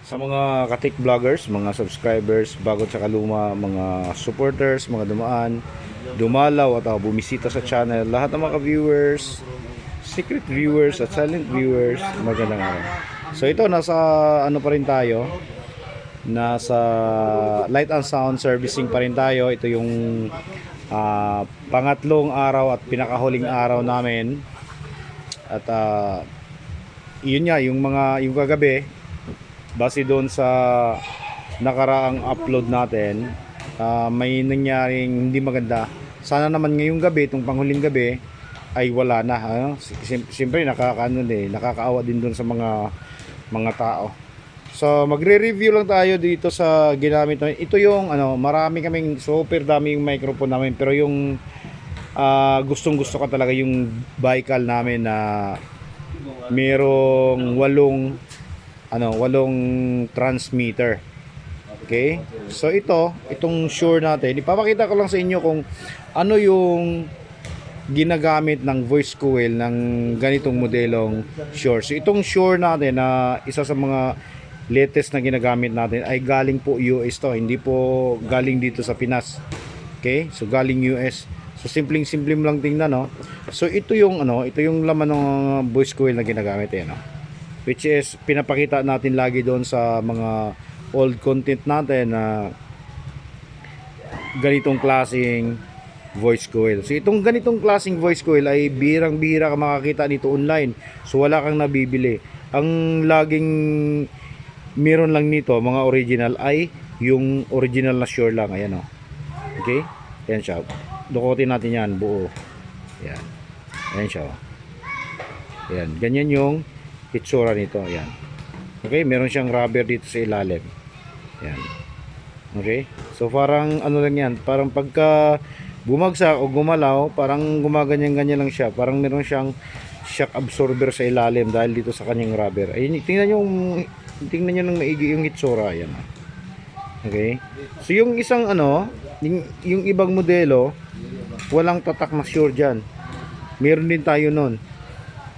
Sa mga katik vloggers, mga subscribers, bago sa kaluma, mga supporters, mga dumaan, dumalaw at bumisita sa channel, lahat ng mga viewers, secret viewers at silent viewers, magandang araw. So ito, nasa ano pa rin tayo, nasa light and sound servicing pa rin tayo. Ito yung pangatlong araw at pinakahuling araw namin. At yun nga, yung kagabi, base doon sa nakaraang upload natin, may nangyaring hindi maganda. Sana naman ngayong gabi, itong panghuling gabi, ay wala na. Siyempre nakakaawa din doon sa mga tao. So magre-review lang tayo dito sa ginamit namin. Ito yung marami kaming super dami yung microphone namin, pero yung gustong-gusto ko talaga yung Baikal namin na merong walong transmitter. Okay? So itong Shure natin, ipapakita ko lang sa inyo kung ano yung ginagamit ng voice coil ng ganitong modelong Shure. So itong Shure natin na isa sa mga latest na ginagamit natin ay galing po US to, hindi po galing dito sa Pinas. Okay? So galing US. So simpleng lang tingnan, no. So ito yung laman ng voice coil na ginagamit no. Which is pinapakita natin lagi doon sa mga old content natin na ganitong klaseng voice coil. So itong ganitong klaseng voice coil ay birang-bira ka makakita nito online. So wala kang nabibili. Ang laging meron lang nito mga original ay yung original na Shure lang. Ayan Okay? Ayan siya. Dukutin natin yan buo. Ayan. Ayan siya. Ayan. Ganyan yung itsura nito. Ayan. Okay? Meron siyang rubber dito sa ilalim. Ayan. Okay? So parang lang yan. Parang pagka bumagsak o gumalaw, parang gumaganyan-ganyan lang siya. Parang meron siyang shock absorber sa ilalim dahil dito sa kanyang rubber. Ayun, tingnan nyo ng maigi yung itsura. Ayan. Okay? So yung isang yung ibang modelo, walang tatak na Shure dyan. Meron din tayo nun.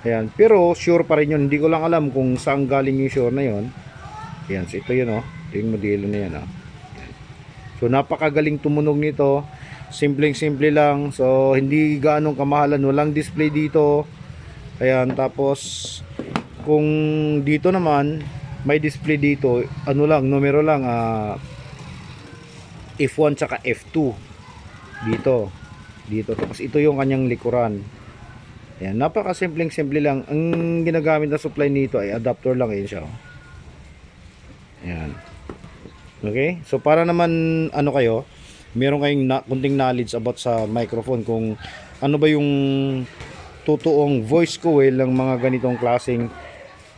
Ayan. Pero Shure pa rin yun. Hindi ko lang alam kung saan galing yung Shure na yun. Ayan. So ito yun Ito yung modelo na yan So napakagaling tumunog nito. Simple lang. So hindi gaanong kamahalan. Walang display dito. Ayan. Tapos kung dito naman may display dito, numero lang, F1 tsaka F2 dito. Tapos ito yung kanyang likuran. Ayan, napaka-simple lang. Ang ginagamit na supply nito ay adapter lang siya. Ayan. Okay? So para naman kayo, meron kayong kunting knowledge about sa microphone, kung ano ba yung totoong voice coil ng mga ganitong klaseng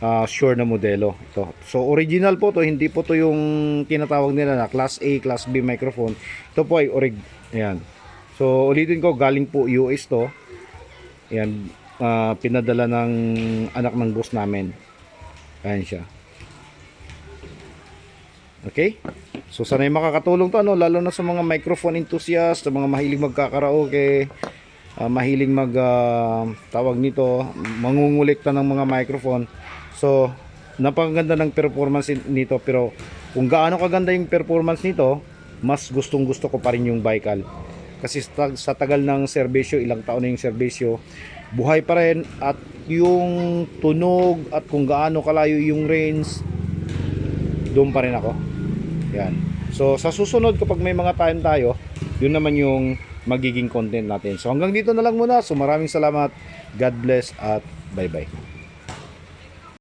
Shure na modelo. So original po to, hindi po to yung tinatawag nila na class A, class B microphone. Ito po ay Ayan. So ulitin ko, galing po US to. Ayan, pinadala ng anak ng boss namin. Ayan siya. Okay? So sana'y makakatulong to lalo na sa mga microphone enthusiast, sa mga mahilig magkakaraoke, mahilig tawag nito, mangungulekta ng mga microphone. So napakaganda ng performance nito, pero kung gaano kaganda yung performance nito, mas gustong-gusto ko pa rin yung Baikal. Kasi sa tagal ng serbisyo, ilang taon na yung serbisyo, buhay pa rin, at yung tunog at kung gaano kalayo yung range, doon pa rin ako. Yan. So sa susunod, kapag may mga time tayo, yun naman yung magiging content natin. So hanggang dito na lang muna. So maraming salamat. God bless at bye bye.